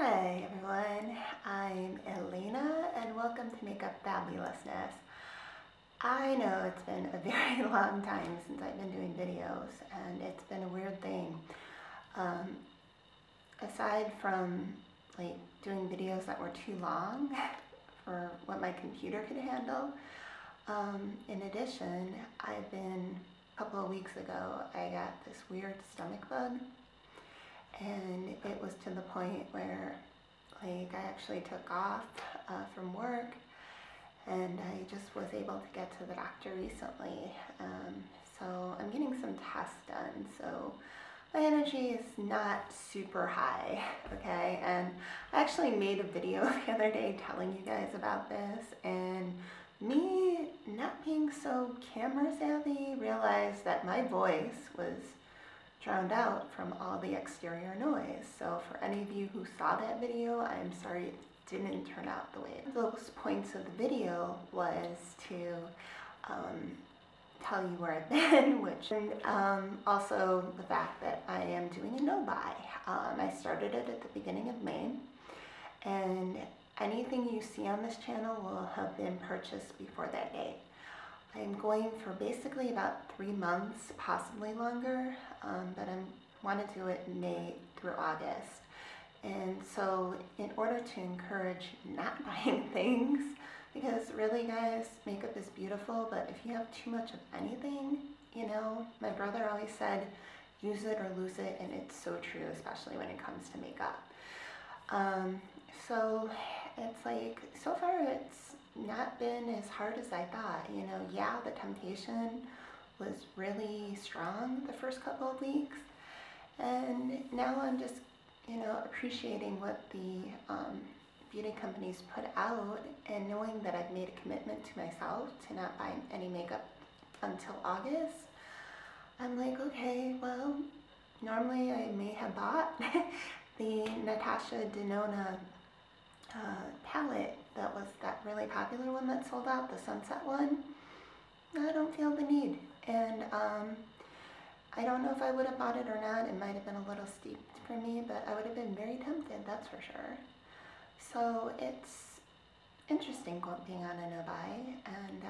Hi everyone, I'm Elena and welcome to Makeup Fabulousness. I know it's been a very long time since I've been doing videos and it's been a weird thing. Aside from like doing videos that were too long for what my computer could handle, in addition, a couple of weeks ago, I got this weird stomach bug. And it was to the point where like I actually took off from work and I just was able to get to the doctor recently. So I'm getting some tests done. So my energy is not super high, okay? And I actually made a video the other day telling you guys about this, and me not being so camera savvy realized that my voice was drowned out from all the exterior noise. So for any of you who saw that video, I'm sorry it didn't turn out the way. Those points of the video was to tell you where I've been, and also the fact that I am doing a no-buy. I started it at the beginning of May, and anything you see on this channel will have been purchased before that date. I'm going for basically about 3 months, possibly longer, but I want to do it May through August. And so in order to encourage not buying things, because really guys, makeup is beautiful, but if you have too much of anything, you know, my brother always said, use it or lose it, and it's so true, especially when it comes to makeup. So it's like, so far it's not been as hard as I thought. You know, yeah, the temptation was really strong the first couple of weeks, and now I'm just, you know, appreciating what the beauty companies put out, and knowing that I've made a commitment to myself to not buy any makeup until August. I'm like, okay, well, normally I may have bought the Natasha Denona palette, that was that really popular one that sold out, the sunset one. I don't feel the need, and I don't know if I would have bought it or not. It might have been a little steep for me, but I would have been very tempted, that's for sure. So it's interesting being on a no-buy, and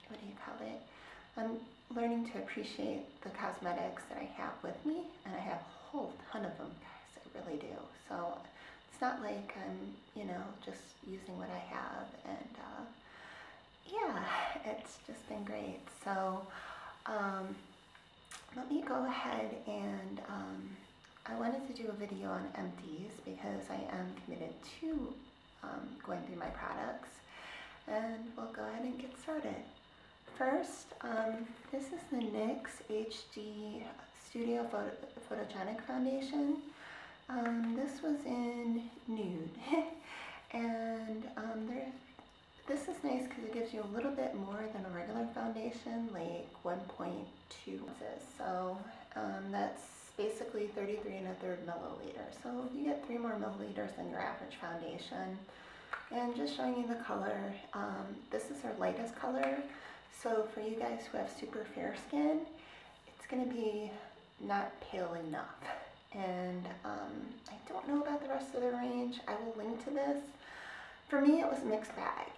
what do you call it? I'm learning to appreciate the cosmetics that I have with me, and I have a whole ton of them, guys, I really do. So it's not like I'm, you know, just using what I have, and yeah, it's just been great. So let me go ahead and I wanted to do a video on Empties because I am committed to going through my products, and we'll go ahead and get started. First, this is the NYX HD Studio Photogenic Foundation. This was in nude, and this is nice because it gives you a little bit more than a regular foundation, like 1.2 ounces. So that's basically 33 1/3 milliliters. So you get 3 more milliliters than your average foundation. And just showing you the color, this is our lightest color. So for you guys who have super fair skin, it's going to be not pale enough. And I don't know about the rest of the range. I will link to this. For me, it was a mixed bag.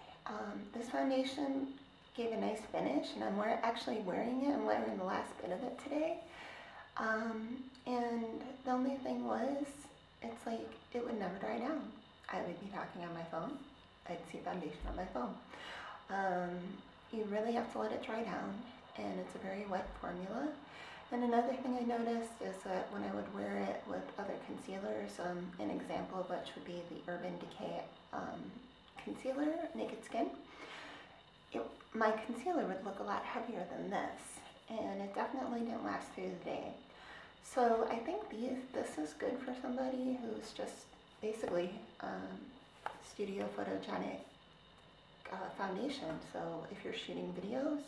This foundation gave a nice finish, and I'm actually wearing it. I'm wearing the last bit of it today. And the only thing was, it's like it would never dry down. I would be talking on my phone. I'd see foundation on my phone. You really have to let it dry down, and it's a very wet formula. And another thing I noticed is that when I would wear it with other concealers, an example of which would be the Urban Decay concealer, Naked Skin, my concealer would look a lot heavier than this, and it definitely didn't last through the day. So I think this is good for somebody who's just basically studio photogenic foundation. So if you're shooting videos,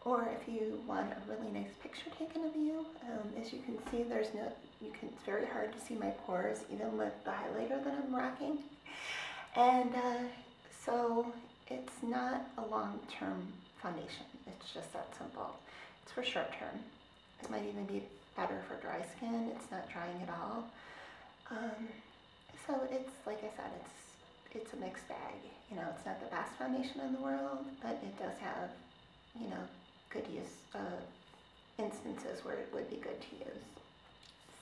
or if you want a really nice picture taken of you, as you can see, it's very hard to see my pores, even with the highlighter that I'm rocking. And so it's not a long-term foundation. It's just that simple. It's for short-term. It might even be better for dry skin. It's not drying at all. it's, like I said, it's a mixed bag. You know, it's not the best foundation in the world, but it does have, you know, good use, instances where it would be good to use.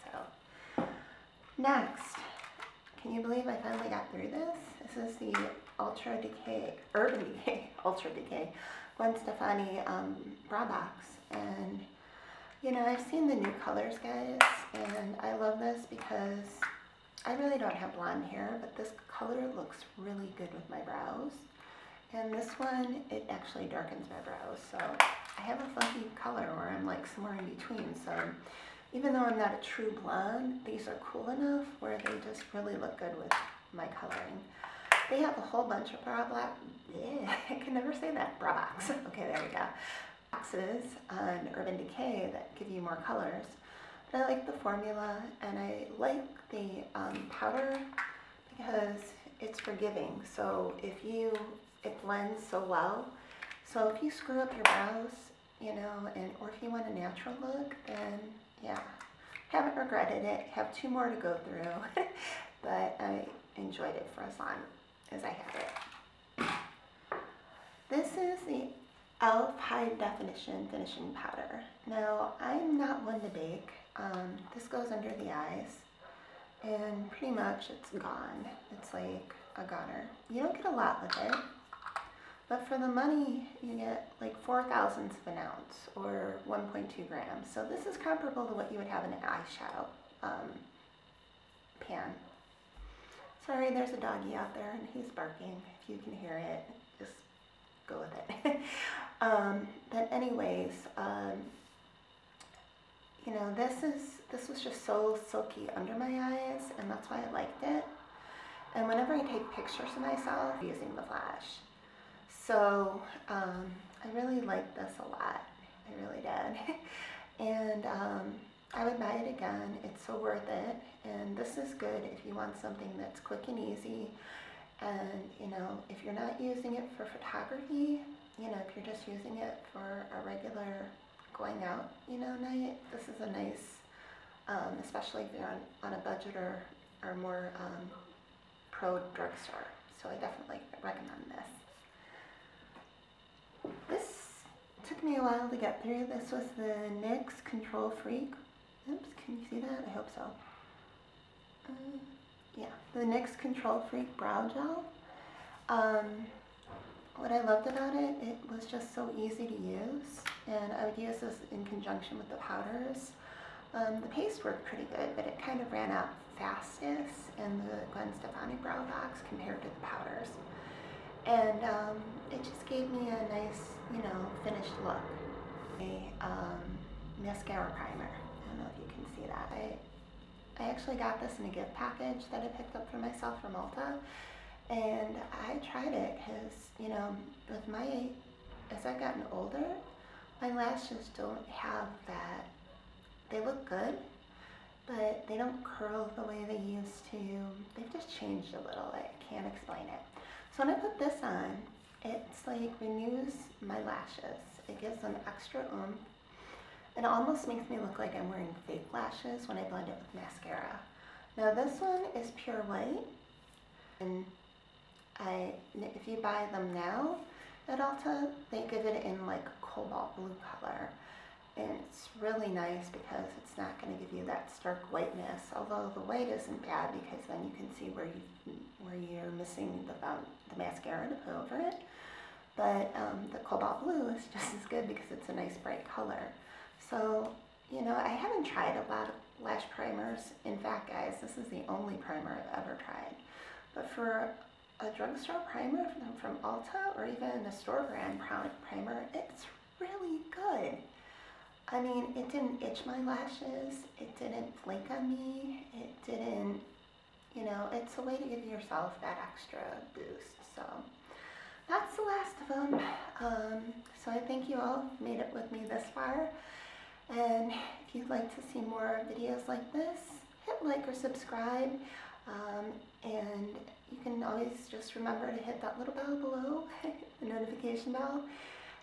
So, next, can you believe I finally got through this? This is the Urban Decay, Ultra Decay, Gwen Stefani bra box. And, you know, I've seen the new colors, guys, and I love this because I really don't have blonde hair, but this color looks really good with my brows. And this one, it actually darkens my brows. So I have a funky color where I'm like somewhere in between. So even though I'm not a true blonde, these are cool enough where they just really look good with my coloring. They have a whole bunch of I can never say that, bra box. Okay, there we go. Boxes on Urban Decay that give you more colors. But I like the formula, and I like the powder because it's forgiving. So it blends so well. So if you screw up your brows, you know, or if you want a natural look, then yeah, haven't regretted it. Have 2 more to go through, but I enjoyed it for as long as I had it. This is the e.l.f. High Definition Finishing Powder. Now, I'm not one to bake. This goes under the eyes, and pretty much it's gone. It's like a goner. You don't get a lot with it, but for the money, you get like 0.04 of an ounce, or 1.2 grams. So this is comparable to what you would have in an eyeshadow pan. Sorry, there's a doggy out there, and he's barking. If you can hear it, just go with it. But anyways, you know, this was just so silky under my eyes, and that's why I liked it. And whenever I take pictures of myself using the flash, so I really liked this a lot. I really did. And I would buy it again. It's so worth it. And this is good if you want something that's quick and easy. And, you know, if you're not using it for photography, you know, if you're just using it for a regular going out, you know, night, this is a nice, especially if you're on a budget or more pro drugstore. So I definitely recommend this. This took me a while to get through. This was the NYX Control Freak. Oops, can you see that? I hope so. Yeah, the NYX Control Freak Brow Gel. What I loved about it, it was just so easy to use, and I would use this in conjunction with the powders. The paste worked pretty good, but it kind of ran out fastest in the Gwen Stefani brow box compared to the powders. And it just gave me a nice, you know, finished look. A mascara primer. I don't know if you can see that. I actually got this in a gift package that I picked up for myself from Ulta. And I tried it because, you know, as I've gotten older, my lashes don't have that. They look good, but they don't curl the way they used to. They've just changed a little. I can't explain it. So when I put this on, it's like renews my lashes. It gives them extra oomph. It almost makes me look like I'm wearing fake lashes when I blend it with mascara. Now this one is pure white, and if you buy them now at Ulta, they give it in like a cobalt blue color. And it's really nice because it's not going to give you that stark whiteness, although the white isn't bad because then you can see where you're missing the mascara to put over it. But the cobalt blue is just as good because it's a nice bright color. So, you know, I haven't tried a lot of lash primers. In fact, guys, this is the only primer I've ever tried. But for a drugstore primer from Ulta, or even a store brand primer, it's really good. I mean, it didn't itch my lashes, it didn't flake on me, it didn't, you know, it's a way to give yourself that extra boost. So that's the last of them. So I thank you all who made it with me this far. And if you'd like to see more videos like this, hit like or subscribe. And you can always just remember to hit that little bell below, the notification bell.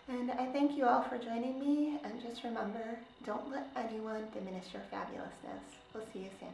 And I thank you all for joining me, and just remember, don't let anyone diminish your fabulousness. We'll see you soon.